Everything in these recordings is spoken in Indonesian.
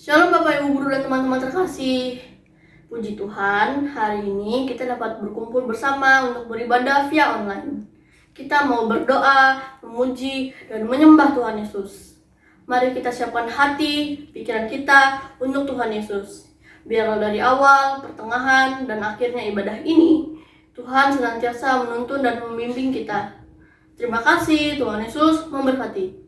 Shalom Bapak Ibu Guru dan teman-teman terkasih. Puji Tuhan, hari ini kita dapat berkumpul bersama untuk beribadah via online. Kita mau berdoa, memuji, dan menyembah Tuhan Yesus. Mari kita siapkan hati, pikiran kita untuk Tuhan Yesus. Biarlah dari awal, pertengahan, dan akhirnya ibadah ini, Tuhan senantiasa menuntun dan membimbing kita. Terima kasih, Tuhan Yesus memberkati.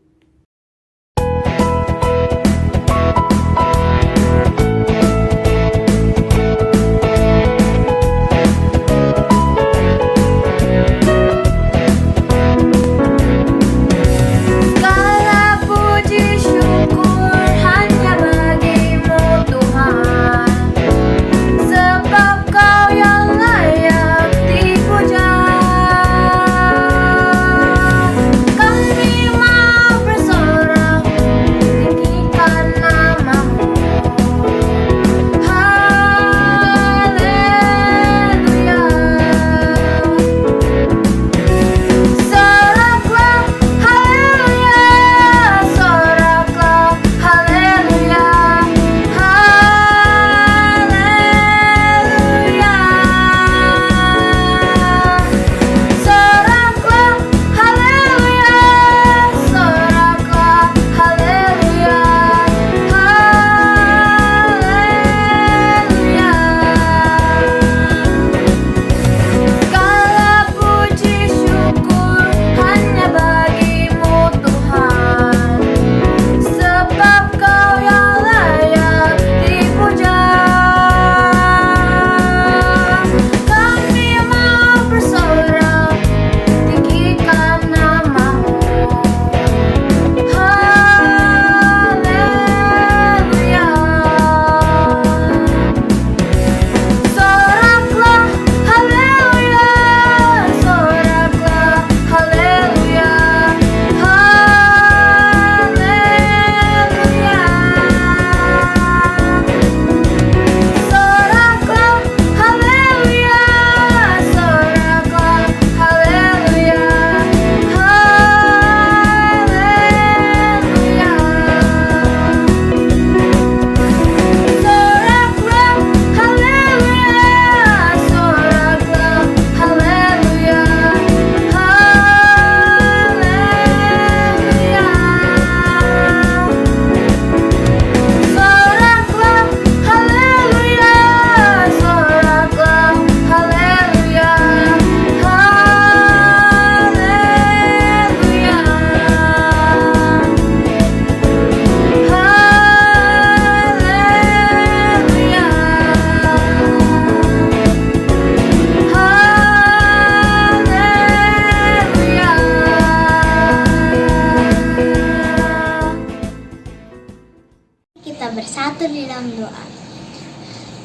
Bersatu di dalam doa.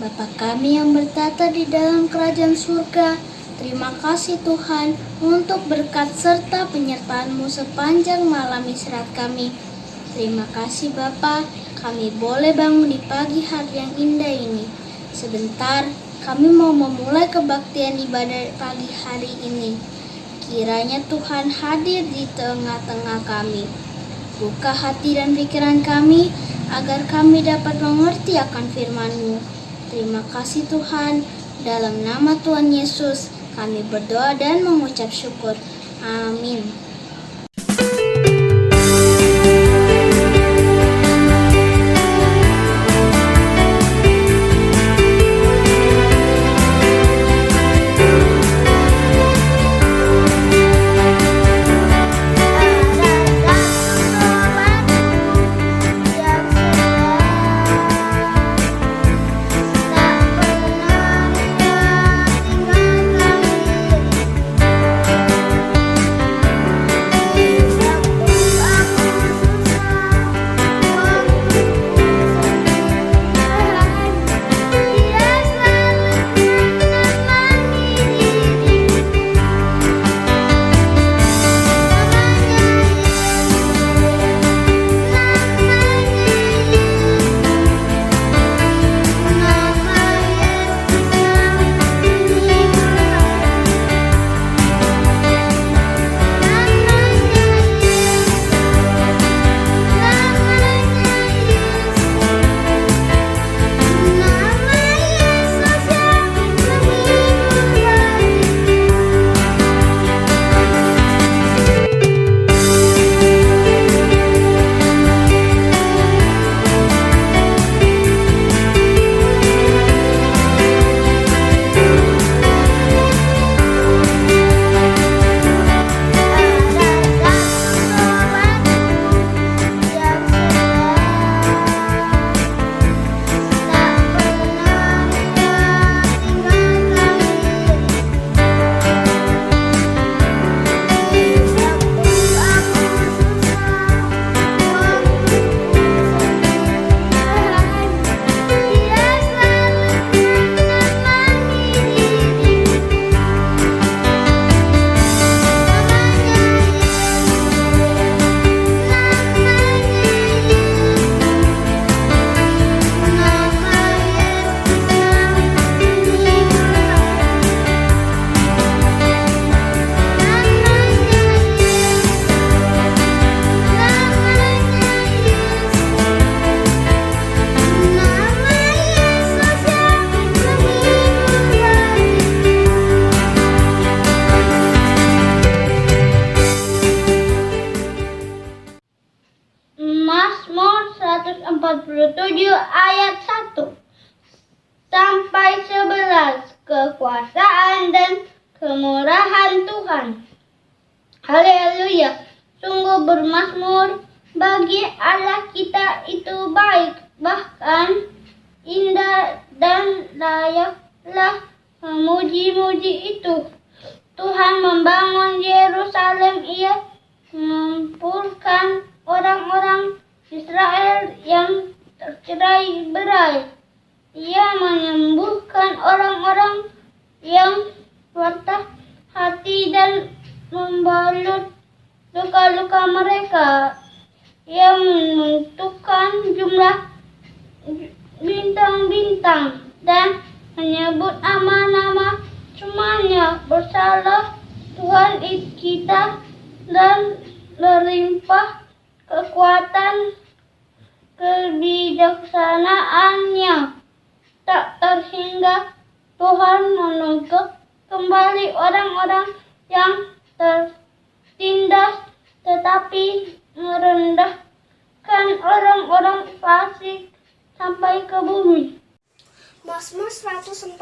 Bapa kami yang bertata di dalam kerajaan surga, terima kasih Tuhan untuk berkat serta penyertaan-Mu sepanjang malam istirahat kami. Terima kasih Bapa, kami boleh bangun di pagi hari yang indah ini. Sebentar, kami mau memulai kebaktian ibadah pagi hari ini. Kiranya Tuhan hadir di tengah-tengah kami. Buka hati dan pikiran kami, agar kami dapat mengerti akan firman-Mu. Terima kasih Tuhan, dalam nama Tuhan Yesus kami berdoa dan mengucap syukur. Amin. kemurahan Tuhan. Haleluya, sungguh bermakmur bagi Allah kita itu baik, bahkan indah dan layaklah memuji-muji itu. Tuhan membangun Yerusalem, Ia mengumpulkan orang-orang Israel yang tercerai-berai. Ia menyembuhkan orang-orang yang patah hati dan membalut luka-luka mereka. Ia menentukan jumlah bintang-bintang dan menyebut nama-nama semuanya. Bersalah Tuhan kita dan berlimpah kekuatan kebijaksanaannya. Tak terhingga Tuhan menuntut kembali orang-orang yang tertindas, tetapi merendahkan orang-orang fasik sampai ke bumi. Mazmur 147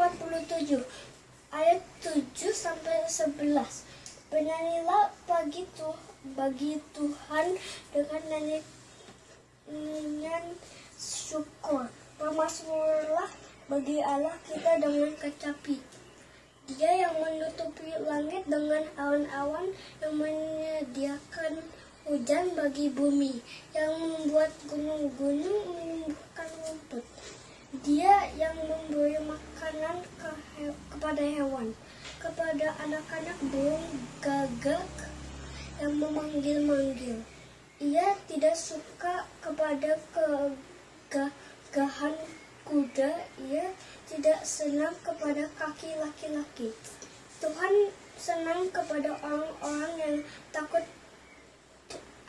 ayat 7-11. Bernyanyilah bagi Tuhan dengan nyanyian syukur. Bermazmurlah bagi Allah kita dengan kecapi. Dia yang menutupi langit dengan awan-awan, yang menyediakan hujan bagi bumi, yang membuat gunung-gunung menumbuhkan rumput. Dia yang memberi makanan kepada hewan, kepada anak-anak burung gagak yang memanggil-manggil. Ia tidak suka kepada kegagahan kuda, ia tidak senang kepada kaki laki-laki. Tuhan senang kepada orang-orang yang takut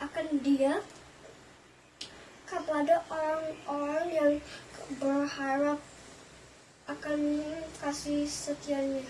akan Dia, kepada orang-orang yang berharap akan kasih setia-Nya.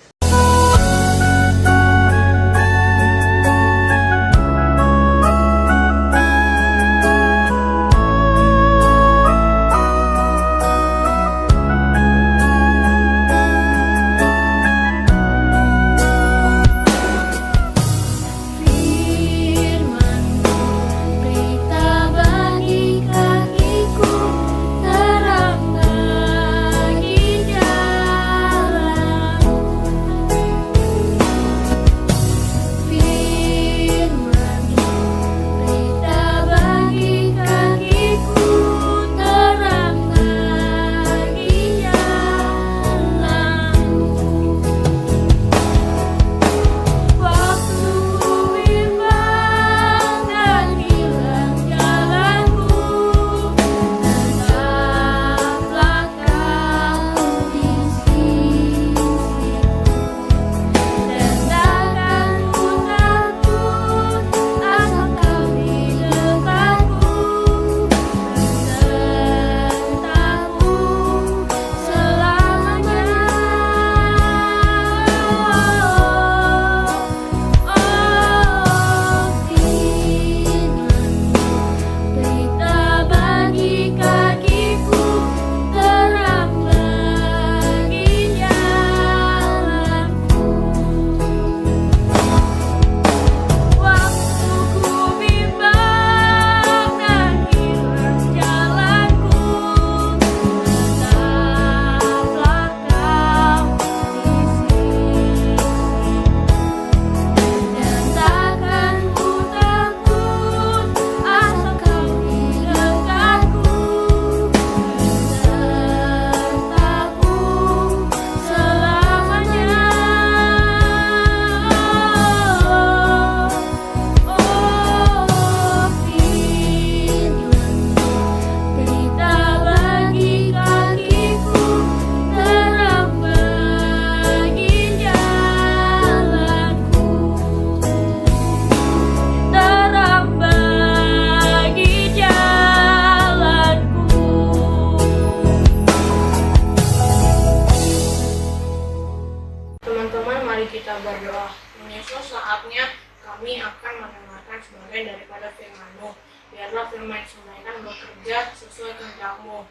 kita berdoa. Tuhan Yesus, saatnya kami akan mendengarkan sebagian daripada firman-Mu. Biarlah firman yang disampaikan bekerja sesuai kehendak-Mu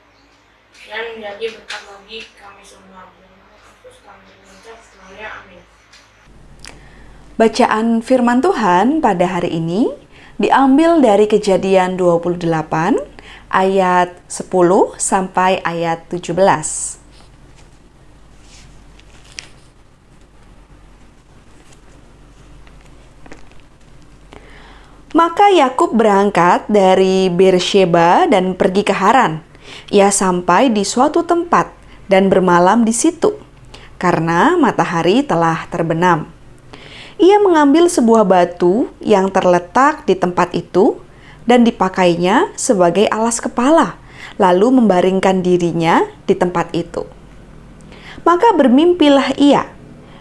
dan menjadi berkat bagi kami semua. Dalam nama Yesus kami mengucap semuanya, amin. Bacaan firman Tuhan pada hari ini diambil dari Kejadian 28 ayat 10 sampai ayat 17. Maka Yakub berangkat dari Beersheba dan pergi ke Haran. Ia sampai di suatu tempat dan bermalam di situ, karena matahari telah terbenam. Ia mengambil sebuah batu yang terletak di tempat itu dan dipakainya sebagai alas kepala, lalu membaringkan dirinya di tempat itu. Maka bermimpilah ia.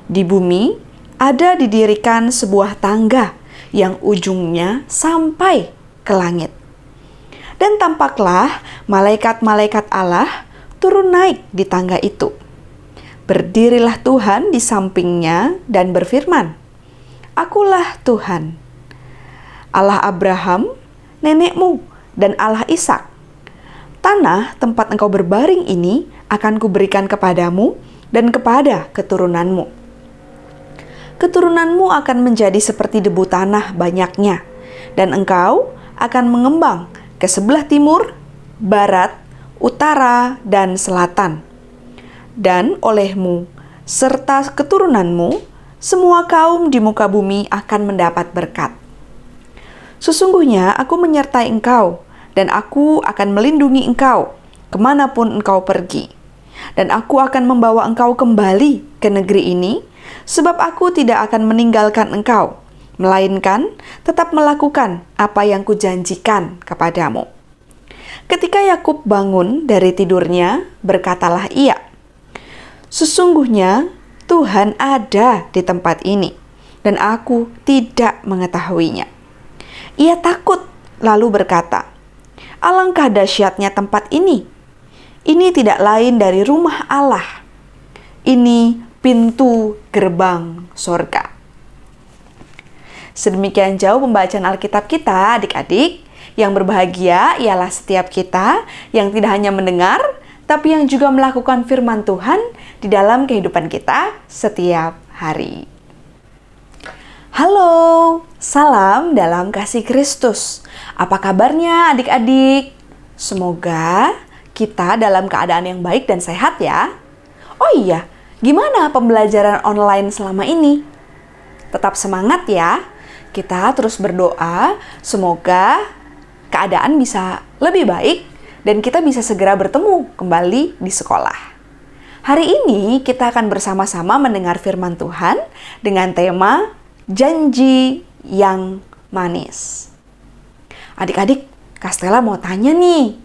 Di bumi ada didirikan sebuah tangga yang ujungnya sampai ke langit. Dan tampaklah malaikat-malaikat Allah turun naik di tangga itu. Berdirilah Tuhan di sampingnya dan berfirman, "Akulah Tuhan, Allah Abraham, nenekmu, dan Allah Ishak. Tanah tempat engkau berbaring ini akan kuberikan kepadamu dan kepada keturunanmu. Keturunanmu akan menjadi seperti debu tanah banyaknya, dan engkau akan mengembang ke sebelah timur, barat, utara, dan selatan. Dan olehmu serta keturunanmu, semua kaum di muka bumi akan mendapat berkat. Sesungguhnya aku menyertai engkau, dan aku akan melindungi engkau kemanapun engkau pergi. Dan aku akan membawa engkau kembali ke negeri ini, sebab aku tidak akan meninggalkan engkau, melainkan tetap melakukan apa yang kujanjikan kepadamu." Ketika Yakub bangun dari tidurnya, berkatalah ia, "Sesungguhnya Tuhan ada di tempat ini, dan aku tidak mengetahuinya." Ia takut, lalu berkata, "Alangkah dahsyatnya tempat ini. Ini tidak lain dari rumah Allah. Ini pintu gerbang sorga." Sedemikian jauh pembacaan Alkitab kita, adik-adik. Yang berbahagia ialah setiap kita yang tidak hanya mendengar, tapi yang juga melakukan firman Tuhan di dalam kehidupan kita setiap hari. Halo, salam dalam kasih Kristus. Apa kabarnya adik-adik? Semoga kita dalam keadaan yang baik dan sehat ya. Oh iya, gimana pembelajaran online selama ini? Tetap semangat ya. Kita terus berdoa, semoga keadaan bisa lebih baik dan kita bisa segera bertemu kembali di sekolah. Hari ini kita akan bersama-sama mendengar firman Tuhan dengan tema Janji yang Manis. Adik-adik, Kastela mau tanya nih.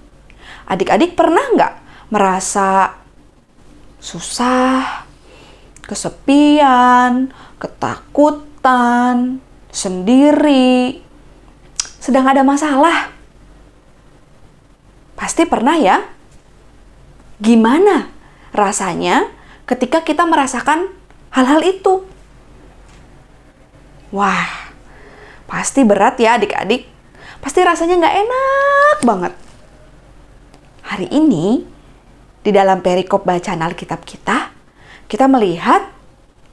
Adik-adik pernah nggak merasa susah, kesepian, ketakutan, sendiri, sedang ada masalah? Pasti pernah ya? Gimana rasanya ketika kita merasakan hal-hal itu? Wah, pasti berat ya adik-adik. Pasti rasanya nggak enak banget. Hari ini, di dalam perikop bacaan Alkitab kita melihat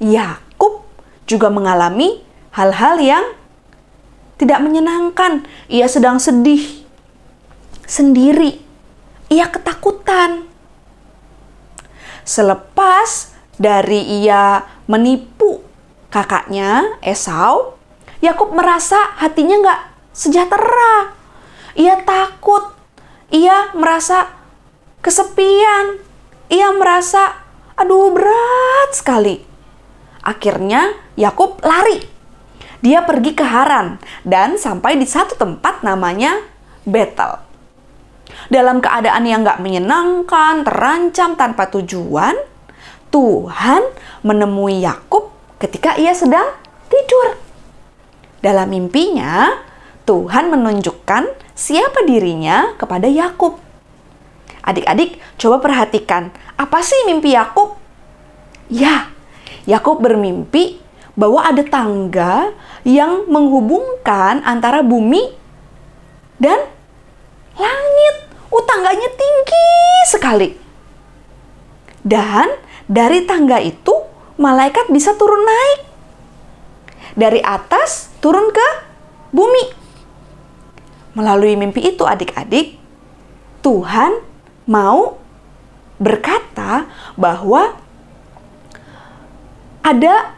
Yakub juga mengalami hal-hal yang tidak menyenangkan. Ia sedang sedih, sendiri, ia ketakutan. Selepas dari ia menipu kakaknya Esau, Yakub merasa hatinya nggak sejahtera. Ia takut, ia merasa kesepian, ia merasa aduh berat sekali. Akhirnya Yakub lari. Dia pergi ke Haran dan sampai di satu tempat namanya Betel. Dalam keadaan yang gak menyenangkan, terancam tanpa tujuan, Tuhan menemui Yakub ketika ia sedang tidur. Dalam mimpinya, Tuhan menunjukkan siapa dirinya kepada Yakub. Adik-adik, coba perhatikan, apa sih mimpi Yakub? Ya, Yakub bermimpi bahwa ada tangga yang menghubungkan antara bumi dan langit. Tangganya tinggi sekali. Dan dari tangga itu malaikat bisa turun naik. dari atas turun ke bumi. Melalui mimpi itu adik-adik, Tuhan mau berkata bahwa ada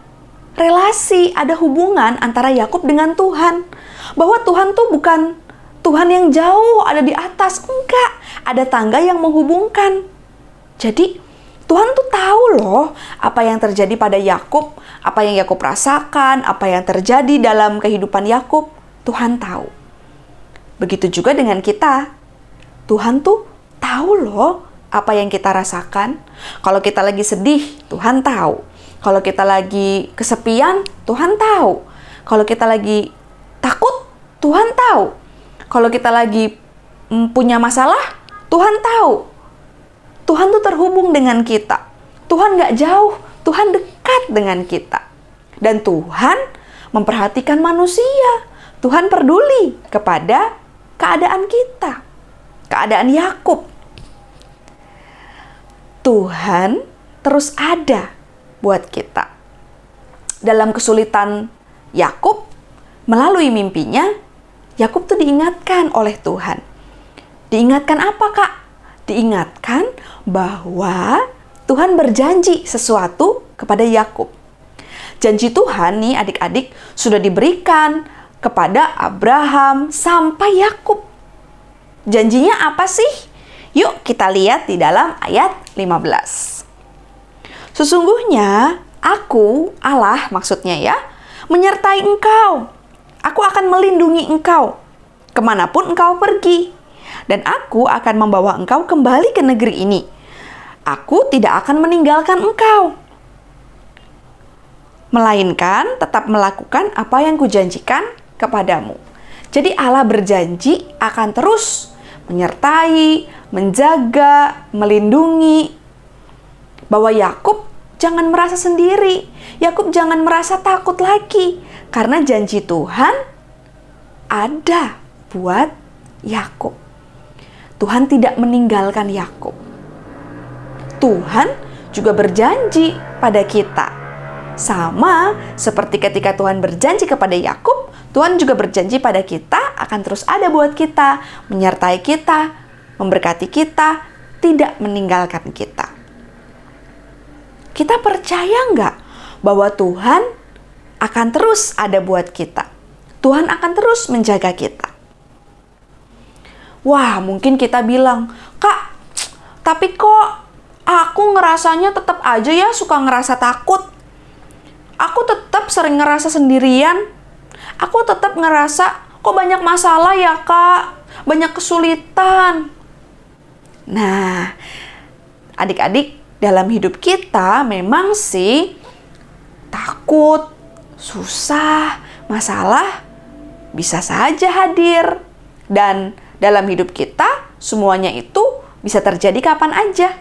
relasi, ada hubungan antara Yakub dengan Tuhan. Bahwa Tuhan tuh bukan Tuhan yang jauh ada di atas, enggak. Ada tangga yang menghubungkan. Jadi Tuhan tuh tahu loh apa yang terjadi pada Yakub, apa yang Yakub rasakan, apa yang terjadi dalam kehidupan Yakub. Tuhan tahu. Begitu juga dengan kita. Tuhan tuh tahu loh apa yang kita rasakan. Kalau kita lagi sedih, Tuhan tahu. Kalau kita lagi kesepian, Tuhan tahu. Kalau kita lagi takut, Tuhan tahu. Kalau kita lagi punya masalah, Tuhan tahu. Tuhan tuh terhubung dengan kita. Tuhan gak jauh, Tuhan dekat dengan kita. Dan Tuhan memperhatikan manusia. Tuhan peduli kepada keadaan kita. Keadaan Yakub. Tuhan terus ada buat kita. Dalam kesulitan Yakub, melalui mimpinya, Yakub tuh diingatkan oleh Tuhan. Diingatkan apa, Kak? Diingatkan bahwa Tuhan berjanji sesuatu kepada Yakub. Janji Tuhan nih adik-adik sudah diberikan kepada Abraham sampai Yakub. Janjinya apa sih? Yuk kita lihat di dalam ayat 15. Sesungguhnya aku, Allah maksudnya ya, menyertai engkau. Aku akan melindungi engkau kemanapun engkau pergi. Dan aku akan membawa engkau kembali ke negeri ini. Aku tidak akan meninggalkan engkau. Melainkan tetap melakukan apa yang kujanjikan kepadamu. Jadi Allah berjanji akan terus menyertai, menjaga, melindungi. Bahwa Yakub jangan merasa sendiri. Yakub jangan merasa takut lagi. Karena janji Tuhan ada buat Yakub. Tuhan tidak meninggalkan Yakub. Tuhan juga berjanji pada kita. Sama seperti ketika Tuhan berjanji kepada Yakub, Tuhan juga berjanji pada kita akan terus ada buat kita, menyertai kita, memberkati kita, tidak meninggalkan kita. Kita percaya nggak bahwa Tuhan akan terus ada buat kita? Tuhan akan terus menjaga kita. Wah, mungkin kita bilang, Kak, tapi kok aku ngerasanya tetap aja ya suka ngerasa takut. Aku tetap sering ngerasa sendirian. Aku tetap ngerasa kok banyak masalah ya, Kak. Banyak kesulitan. Nah, adik-adik, dalam hidup kita memang sih takut, susah, masalah bisa saja hadir. Dan dalam hidup kita semuanya itu bisa terjadi kapan aja.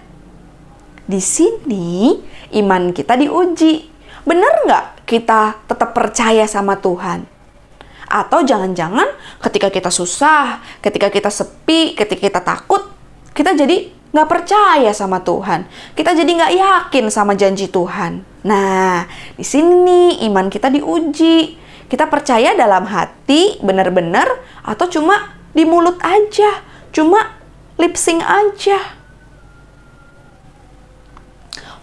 Di sini iman kita diuji. Benar nggak kita tetap percaya sama Tuhan? Atau jangan-jangan ketika kita susah, ketika kita sepi, ketika kita takut, kita jadi nggak percaya sama Tuhan. Kita jadi nggak yakin sama janji Tuhan. Nah, di sini iman kita diuji. Kita percaya dalam hati benar-benar atau cuma di mulut aja, cuma lip sync aja.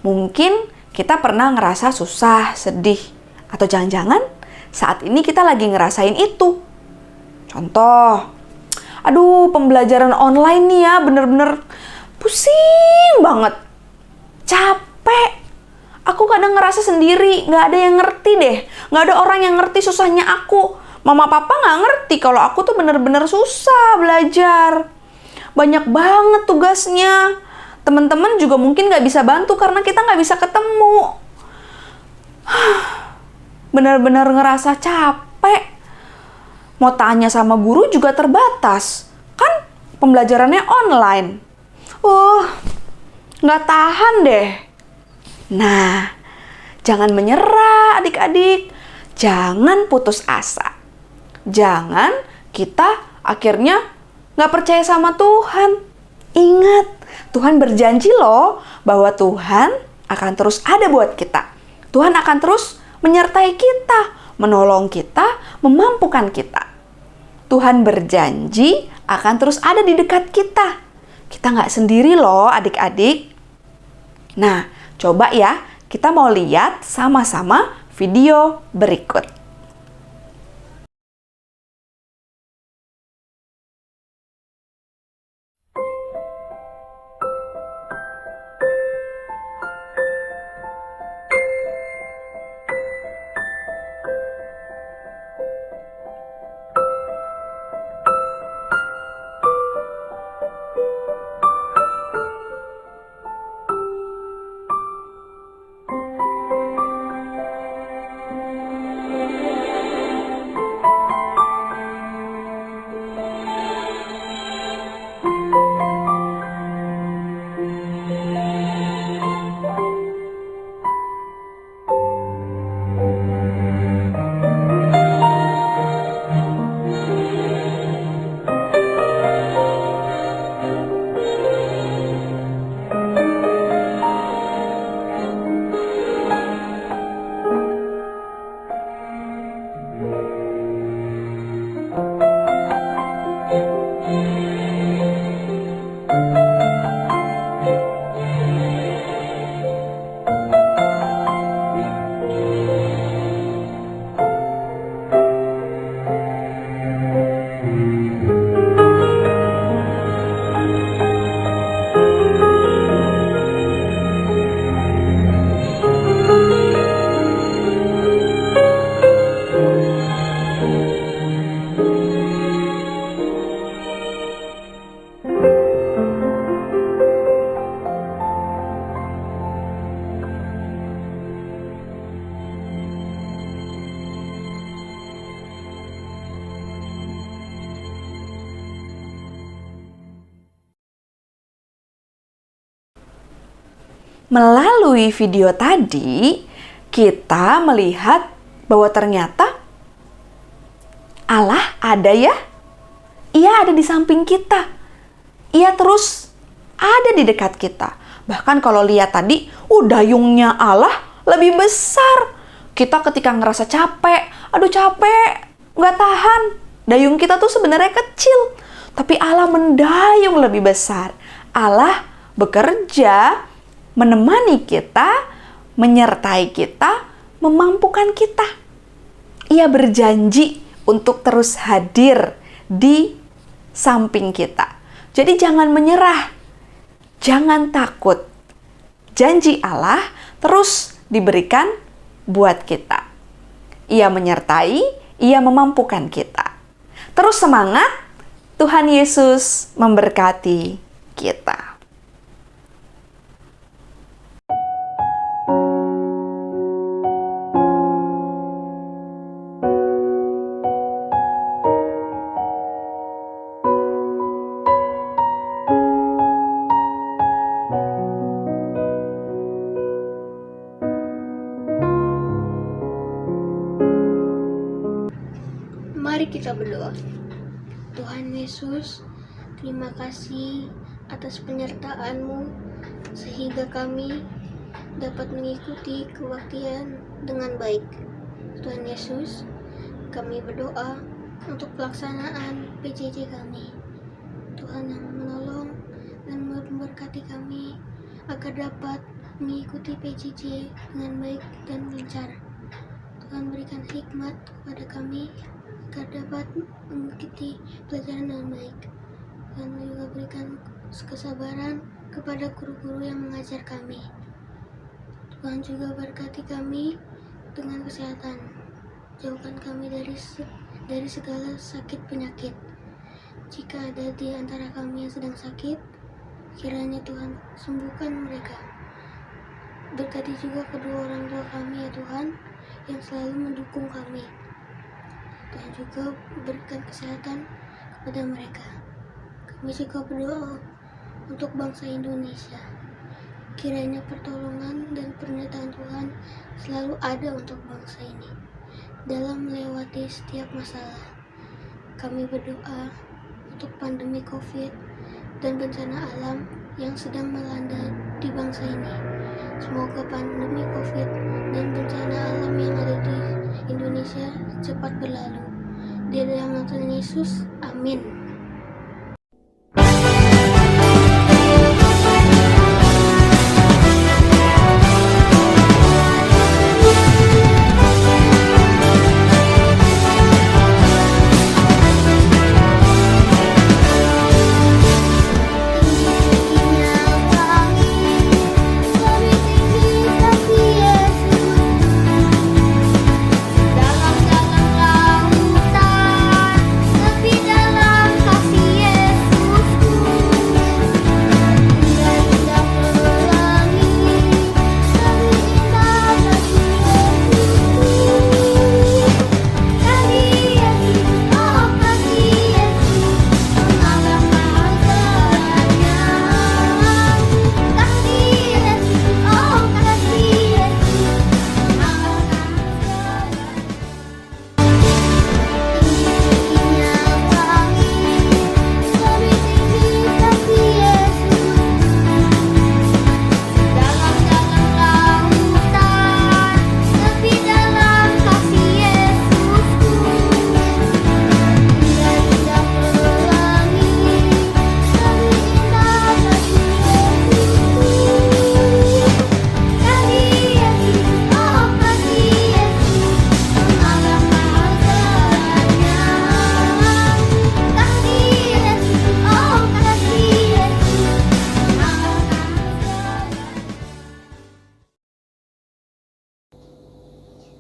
Mungkin kita pernah ngerasa susah, sedih, atau jangan-jangan saat ini kita lagi ngerasain itu. Contoh, aduh pembelajaran online nih ya bener-bener pusing banget, capek. Aku kadang ngerasa sendiri, gak ada yang ngerti deh, gak ada orang yang ngerti susahnya aku. Mama papa gak ngerti kalau aku tuh bener-bener susah belajar. Banyak banget tugasnya. Teman-teman juga mungkin gak bisa bantu karena kita gak bisa ketemu. Bener-bener ngerasa capek. Mau tanya sama guru juga terbatas. Kan pembelajarannya online. Gak tahan deh. Nah, jangan menyerah adik-adik. Jangan putus asa. Jangan kita akhirnya gak percaya sama Tuhan. Ingat, Tuhan berjanji loh bahwa Tuhan akan terus ada buat kita. Tuhan akan terus menyertai kita menolong kita, memampukan kita. Tuhan berjanji akan terus ada di dekat kita. Kita nggak sendiri loh adik-adik. Nah, coba ya, kita mau lihat sama-sama video berikut. Melalui video tadi, kita melihat bahwa ternyata Allah ada ya. Ia ada di samping kita. Ia terus ada di dekat kita. Bahkan kalau lihat tadi, dayungnya Allah lebih besar. Kita ketika ngerasa capek, capek, nggak tahan. Dayung kita tuh sebenarnya kecil. Tapi Allah mendayung lebih besar. Allah bekerja menemani kita, menyertai kita, memampukan kita. Ia berjanji untuk terus hadir di samping kita. Jadi jangan menyerah, jangan takut. Janji Allah terus diberikan buat kita. Ia menyertai, ia memampukan kita. Terus semangat, Tuhan Yesus memberkati kita. Mari kita berdoa. Tuhan Yesus, terima kasih atas penyertaan-Mu sehingga kami dapat mengikuti kebaktian dengan baik. Tuhan Yesus, kami berdoa untuk pelaksanaan PJJ kami. Tuhan yang menolong dan memberkati kami agar dapat mengikuti PJJ dengan baik dan lancar. Tuhan berikan hikmat kepada kami agar dapat mengikuti pelajaran dengan baik. Tuhan juga berikan kesabaran kepada guru-guru yang mengajar kami. Tuhan juga berkati kami dengan kesehatan. Jauhkan kami dari segala sakit penyakit. Jika ada di antara kami yang sedang sakit, kiranya Tuhan sembuhkan mereka. Berkati juga kedua orang tua kami ya Tuhan, yang selalu mendukung kami. Tuhan juga berikan kesehatan kepada mereka. Kami juga berdoa untuk bangsa Indonesia. Kiranya pertolongan dan pernyataan Tuhan selalu ada untuk bangsa ini dalam melewati setiap masalah. Kami berdoa untuk pandemi COVID dan bencana alam yang sedang melanda di bangsa ini. Semoga pandemi COVID dan bencana alam yang ada di Indonesia cepat berlalu. Di dalam nama Tuhan Yesus, amin.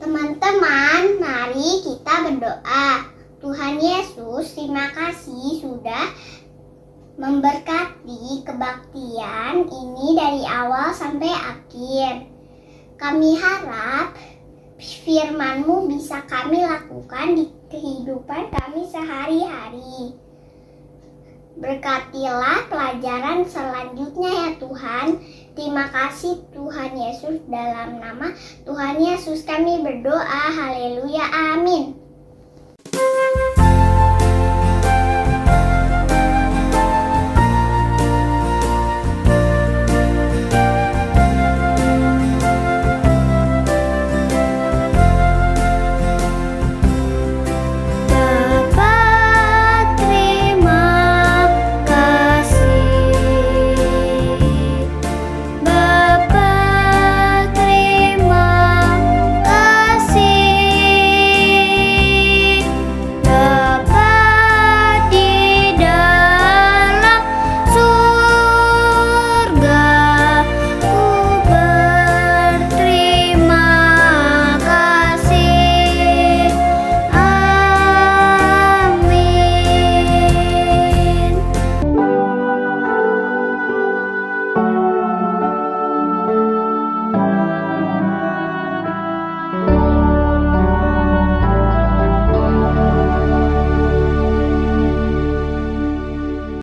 Teman-teman, mari kita berdoa. Tuhan Yesus, terima kasih sudah memberkati kebaktian ini dari awal sampai akhir. Kami harap firman-Mu bisa kami lakukan di kehidupan kami sehari-hari. Berkatilah pelajaran selanjutnya ya Tuhan. Terima kasih Tuhan Yesus, dalam nama Tuhan Yesus kami berdoa. Haleluya, amin.